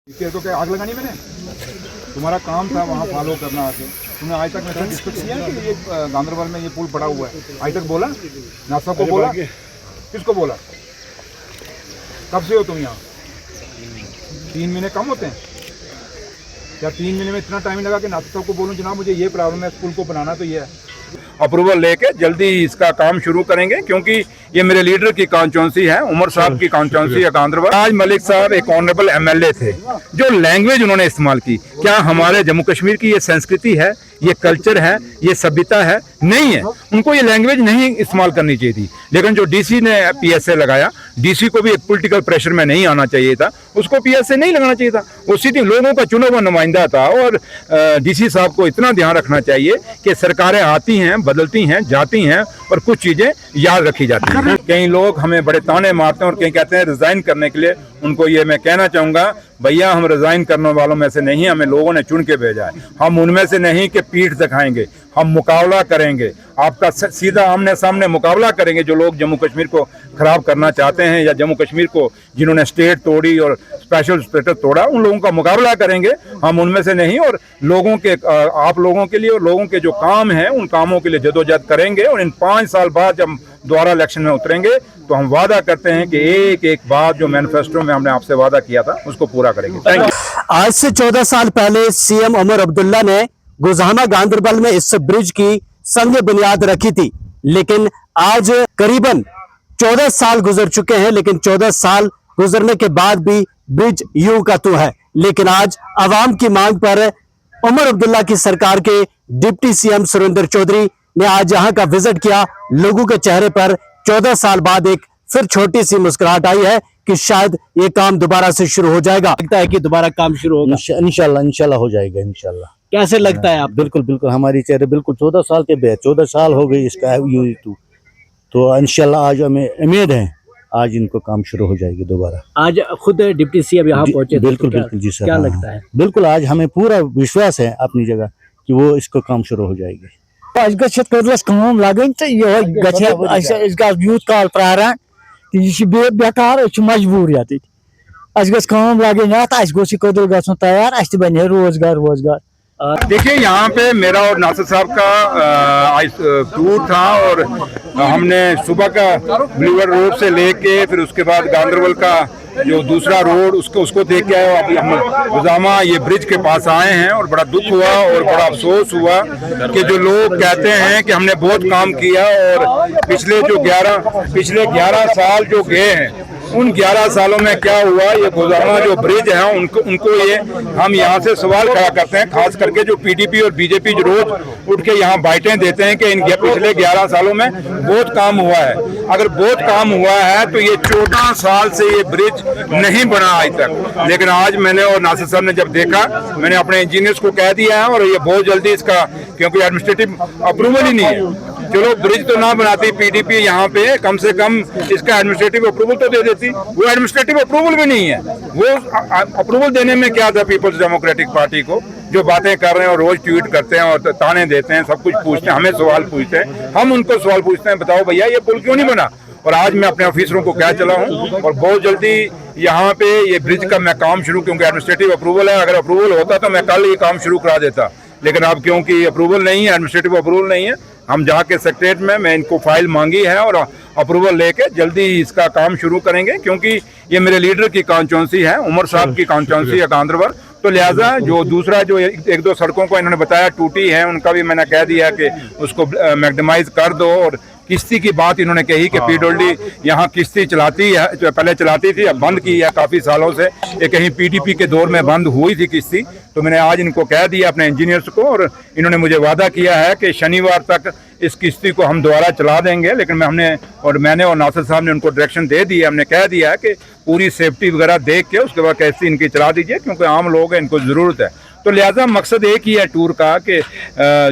इसके तो क्या आग लगानी मैंने? तुम्हारा काम था वहाँ फॉलो करना आके। तुमने आज तक मेरे साथ डिस्कस किया कि ये गांधरबल में ये पुल पड़ा हुआ है? आज तक बोला? नासा को बोला? किसको बोला? कब से हो तुम यहाँ? 3 महीने कम होते हैं क्या? 3 महीने में इतना टाइम लगा कि नासा साहब को बोलूँ जनाब मुझे ये प्रॉब्लम है, इस पुल को बनाना तो ये है। अप्रूवल लेके जल्दी इसका काम शुरू करेंगे, क्योंकि ये मेरे लीडर की कॉन्स्टिट्यूंसी है, उमर साहब की कॉन्स्टिट्यूंसी है गांधरबल। आज मलिक साहब एक ऑनरेबल एमएलए थे, जो लैंग्वेज उन्होंने इस्तेमाल की, क्या हमारे जम्मू कश्मीर की ये संस्कृति है, ये कल्चर है, ये सभ्यता है? नहीं है। उनको ये लैंग्वेज नहीं इस्तेमाल करनी चाहिए थी। लेकिन जो डीसी ने पीएसए लगाया, डीसी को भी एक पॉलिटिकल प्रेशर में नहीं आना चाहिए था, उसको पीएसए नहीं लगाना चाहिए था। वो सीधे लोगों का चुना हुआ नुमाइंदा था। और डीसी साहब को इतना ध्यान रखना चाहिए कि सरकारें आती हैं, बदलती हैं, जाती हैं, और कुछ चीजें याद रखी जाती हैं। कई लोग हमें बड़े ताने मारते हैं और कई कहते हैं रिजाइन करने के लिए। उनको ये मैं कहना चाहूंगा, भैया हम रिजाइन करने वालों में से नहीं, हमें लोगों ने चुन के भेजा है। हम उनमें से नहीं कि पीठ दिखाएंगे, हम मुकाबला करेंगे, आपका सीधा आमने सामने मुकाबला करेंगे। जो लोग जम्मू कश्मीर को खराब करना चाहते हैं, या जम्मू कश्मीर को जिन्होंने स्टेट तोड़ी और स्पेशल स्टेटस तोड़ा, उन लोगों का मुकाबला करेंगे, हम उनमें से नहीं। और लोगों के, आप लोगों के लिए और लोगों के जो काम हैं उन कामों के लिए जदोजहद करेंगे। और इन 5 साल बाद जब दोबारा इलेक्शन में उतरेंगे तो हम वादा करते हैं कि एक एक बात जो मैनिफेस्टो में हमने आपसे वादा किया था उसको पूरा करेंगे। Thank you. आज से 14 साल पहले सीएम उमर अब्दुल्ला ने गुजहाना गांधरबल में इस ब्रिज की संग बुनियाद रखी थी, लेकिन आज करीबन 14 साल गुजर चुके हैं। लेकिन 14 साल गुजरने के बाद भी ब्रिज यूं का त्यों है। लेकिन आज आवाम की मांग पर उमर अब्दुल्ला की सरकार के डिप्टी सीएम सुरेंद्र चौधरी ने आज यहाँ का विजिट किया। लोगों के चेहरे पर 14 साल बाद एक फिर छोटी सी मुस्कुराहट आई है कि शायद ये काम दोबारा से शुरू हो जाएगा। लगता है कि दोबारा काम शुरू होगा? इंशाल्लाह हो जाएगा इंशाल्लाह। कैसे लगता है आप? बिल्कुल बिल्कुल, हमारी चेहरे बिल्कुल 14 साल के बाद 14 साल हो गए इसका यूं तो इंशाल्लाह आज हमें उम्मीद है आज इनको काम शुरू हो जाएगी दोबारा। आज खुद डिप्टी सीएम यहाँ पहुंचे। बिल्कुल बिल्कुल जी सर। क्या लगता है? बिल्कुल, आज हमें पूरा विश्वास है अपनी जगह कि वो इसको काम शुरू हो जाएगी। यूथ कॉल प्रारान बेकार मजबूर लगे तैयार बने रोजगार। देखिए, यहाँ पे मेरा और नासिर साहब का टूर था, और हमने सुबह का ब्लूवर रोड से लेके फिर उसके बाद गांधरबल का जो दूसरा रोड उसको देख के आए। अभी हम गुजामा ये ब्रिज के पास आए हैं, और बड़ा दुख हुआ और बड़ा अफसोस हुआ कि जो लोग कहते हैं कि हमने बहुत काम किया, और पिछले 11 साल जो गए हैं उन 11 सालों में क्या हुआ, ये गुजामा जो ब्रिज है उनको ये हम यहाँ से सवाल खड़ा करते हैं। खास करके जो पीडीपी और बीजेपी जो रोज उठ के यहाँ बाइटें देते हैं कि इन पिछले 11 सालों में बहुत काम हुआ है। अगर बहुत काम हुआ है तो ये 14 साल से ये ब्रिज नहीं बना आज तक। लेकिन आज मैंने और नासिर साहब ने जब देखा, मैंने अपने इंजीनियर्स को कह दिया है, और ये बहुत जल्दी इसका, क्योंकि एडमिनिस्ट्रेटिव अप्रूवल ही नहीं है। चलो ब्रिज तो ना बनाती पीडीपी यहाँ पे, कम से कम इसका एडमिनिस्ट्रेटिव अप्रूवल तो दे देती। वो एडमिनिस्ट्रेटिव अप्रूवल भी नहीं है। वो अप्रूवल देने में क्या था पीपल्स डेमोक्रेटिक पार्टी को, जो बातें कर रहे हैं और रोज ट्वीट करते हैं और ताने देते हैं, सब कुछ पूछते हैं, हमें सवाल पूछते हैं, हम उनको सवाल पूछते हैं, बताओ भैया ये पुल क्यों नहीं बना? और आज मैं अपने ऑफिसरों को कह चला हूँ, और बहुत जल्दी यहाँ पे ये ब्रिज का मैं काम शुरू, क्योंकि एडमिनिस्ट्रेटिव अप्रूवल है, अगर अप्रूवल होता तो मैं कल ये काम शुरू करा देता। लेकिन अब क्योंकि अप्रूवल नहीं है, एडमिनिस्ट्रेटिव अप्रूवल नहीं है, हम जाके सेक्रेटरीट में मैं इनको फाइल मांगी है और अप्रूवल लेके जल्दी इसका काम शुरू करेंगे, क्योंकि ये मेरे लीडर की कॉन्स्टिट्यूंसी है, उमर साहब की कॉन्स्टिट्यूंसी है गांधरबल। तो लिहाजा जो दूसरा जो 1-2 सड़कों को इन्होंने बताया टूटी है, उनका भी मैंने कह दिया कि उसको मैग्नेमाइज कर दो। और किश्ती की बात इन्होंने कही कि पीडब्ल्यूडी यहाँ किश्ती चलाती है, जो पहले चलाती थी अब बंद की है काफ़ी सालों से, ये कहीं पीडीपी के दौर में बंद हुई थी किश्ती। तो मैंने आज इनको कह दिया अपने इंजीनियर्स को, और इन्होंने मुझे वादा किया है कि शनिवार तक इस किश्ती को हम दोबारा चला देंगे। लेकिन मैंने और नासिर साहब ने उनको डायरेक्शन दे दिया, हमने कह दिया है कि पूरी सेफ्टी वगैरह देख के उसके बाद किश्ती इनकी चला दीजिए, क्योंकि आम लोग हैं, इनको ज़रूरत है। तो लिहाजा मकसद एक ही है टूर का कि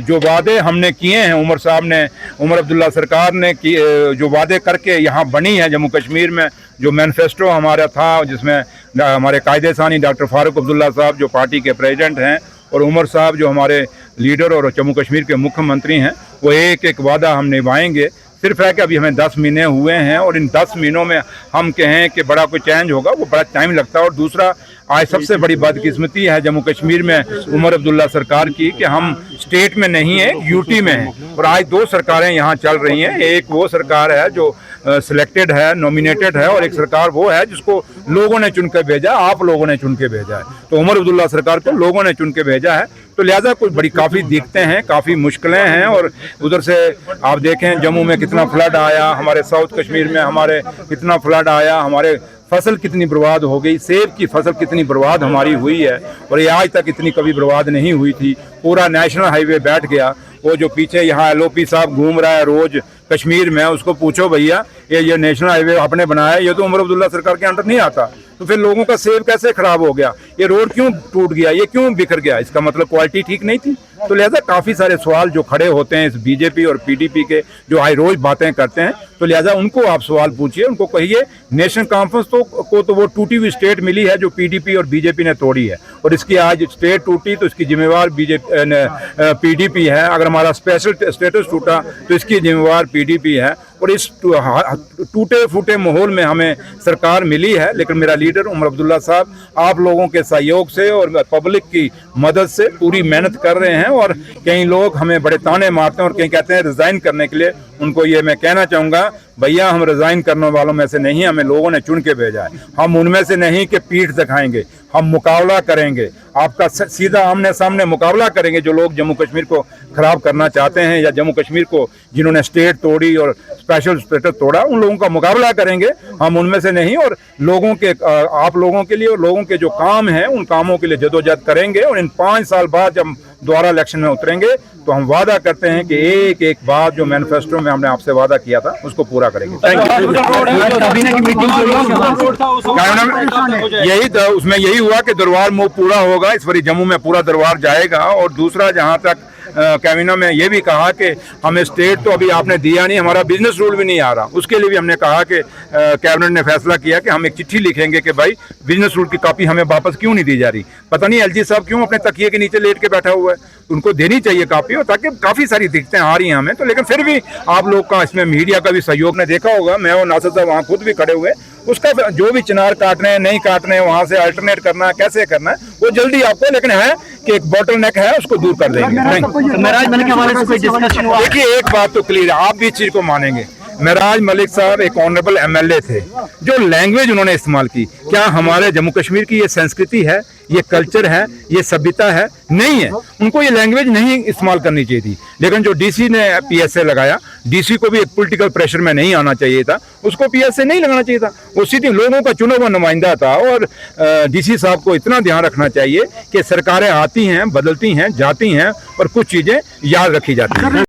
जो वादे हमने किए हैं, उमर साहब ने, उमर अब्दुल्ला सरकार ने जो वादे करके यहाँ बनी है जम्मू कश्मीर में, जो मैनिफेस्टो हमारा था, जिसमें हमारे कायदे सानी डॉक्टर फारूक अब्दुल्ला साहब जो पार्टी के प्रेसिडेंट हैं, और उमर साहब जो हमारे लीडर और जम्मू कश्मीर के मुख्यमंत्री हैं, वो एक एक वादा हम निभाएंगे। सिर्फ है कि अभी हमें 10 महीने हुए हैं, और इन 10 महीनों में हम कहें कि बड़ा कोई चेंज होगा, वो बड़ा टाइम लगता है। और दूसरा, आज सबसे बड़ी बदकिस्मती है जम्मू कश्मीर में उमर अब्दुल्ला सरकार की कि हम स्टेट में नहीं है, यूटी में हैं। और आज दो सरकारें यहाँ चल रही हैं। एक वो सरकार है जो सिलेक्टेड है, नॉमिनेटेड है, और एक सरकार वो है जिसको लोगों ने चुन के भेजा, आप लोगों ने चुन के भेजा है। तो उमर अब्दुल्ला सरकार को लोगों ने चुन के भेजा है, तो लिहाजा कुछ बड़ी काफ़ी दिक्कतें हैं, काफ़ी मुश्किलें हैं। और उधर से आप देखें जम्मू में कितना फ्लड आया, हमारे साउथ कश्मीर में हमारे कितना फ्लड आया, हमारे फसल कितनी बर्बाद हो गई, सेब की फसल कितनी बर्बाद हमारी हुई है, और ये आज तक इतनी कभी बर्बाद नहीं हुई थी। पूरा नेशनल हाईवे बैठ गया। वो जो पीछे यहाँ LOP साहब घूम रहा है रोज कश्मीर में, उसको पूछो भैया ये नेशनल हाईवे आपने बनाया, ये तो उमर अब्दुल्ला सरकार के अंडर नहीं आता। तो फिर लोगों का सेब कैसे खराब हो गया, ये रोड क्यों टूट गया, ये क्यों बिखर गया? इसका मतलब क्वालिटी ठीक नहीं थी। तो लिहाजा काफ़ी सारे सवाल जो खड़े होते हैं इस बीजेपी और PDP के, जो आज रोज बातें करते हैं, तो लिहाजा उनको आप सवाल पूछिए, उनको कहिए नेशनल कॉन्फ्रेंस को तो वो टूटी हुई स्टेट मिली है जो PDP और बीजेपी ने तोड़ी है, और इसकी आज स्टेट टूटी तो इसकी जिम्मेवार PDP है। अगर हमारा स्पेशल स्टेटस टूटा तो इसकी जिम्मेवार PDP है। और इस टूटे फूटे माहौल में हमें सरकार मिली है, लेकिन मेरा लीडर उमर अब्दुल्ला साहब आप लोगों के सहयोग से और पब्लिक की मदद से पूरी मेहनत कर रहे हैं। और कई लोग हमें बड़े ताने मारते हैं और कई कहते हैं रिजाइन करने के लिए। उनको ये मैं कहना चाहूँगा, भैया हम रिजाइन करने वालों में से नहीं, हमें लोगों ने चुन के भेजा है। हम उनमें से नहीं कि पीठ दिखाएंगे, हम मुकाबला करेंगे, आपका सीधा आमने सामने मुकाबला करेंगे। जो लोग जम्मू कश्मीर को खराब करना चाहते हैं या जम्मू कश्मीर को जिन्होंने स्टेट तोड़ी और स्पेशल स्टेटस तोड़ा, उन लोगों का मुकाबला करेंगे, हम उनमें से नहीं। और लोगों के आप लोगों के लिए और लोगों के जो काम हैं उन कामों के लिए जदोजहद करेंगे। और इन 5 साल बाद जब दोबारा इलेक्शन में उतरेंगे तो हम वादा करते हैं कि एक एक बात जो मैनिफेस्टो में हमने आपसे वादा किया था उसको पूरा करेंगे। यही तो उसमें यही हुआ कि दरबार मूव पूरा होगा, इस बार जम्मू में पूरा दरबार जाएगा। और दूसरा, जहाँ तक कैबिनेट में ये भी कहा कि हमें स्टेट तो अभी आपने दिया नहीं, हमारा बिजनेस रूल भी नहीं आ रहा, उसके लिए भी हमने कहा कि कैबिनेट ने फैसला किया कि हम एक चिट्ठी लिखेंगे कि भाई बिजनेस रूल की कॉपी हमें वापस क्यों नहीं दी जा रही। पता नहीं LG साहब क्यों अपने तकिए के नीचे लेट के बैठा हुआ है, उनको देनी चाहिए कॉपी। और ताकि काफ़ी सारी दिक्कतें आ रही हैं हमें, तो लेकिन फिर भी आप लोग का इसमें मीडिया का भी सहयोग ने देखा होगा। मैं और नासिर साहब वहाँ खुद भी खड़े हुए, उसका जो भी चिनार काटने हैं नहीं काटने हैं, वहाँ से अल्टरनेट करना है, कैसे करना है वो जल्दी आपको, लेकिन है कि एक बॉटलनेक है उसको दूर कर देंगे। देखिए एक बात तो क्लियर है, आप भी इस चीज को मानेंगे, महराज मलिक साहब एक ऑनरेबल MLA थे। जो लैंग्वेज उन्होंने इस्तेमाल की, क्या हमारे जम्मू कश्मीर की ये संस्कृति है, ये कल्चर है, ये सभ्यता है? नहीं है। उनको ये लैंग्वेज नहीं इस्तेमाल करनी चाहिए थी। लेकिन जो DC ने PSA लगाया, DC को भी एक पॉलिटिकल प्रेशर में नहीं आना चाहिए था, उसको PSA नहीं लगाना चाहिए था। वो सीधे लोगों का चुना हुआ नुमाइंदा था। और DC साहब को इतना ध्यान रखना चाहिए कि सरकारें आती हैं, बदलती हैं, जाती हैं, और कुछ चीज़ें याद रखी जाती हैं।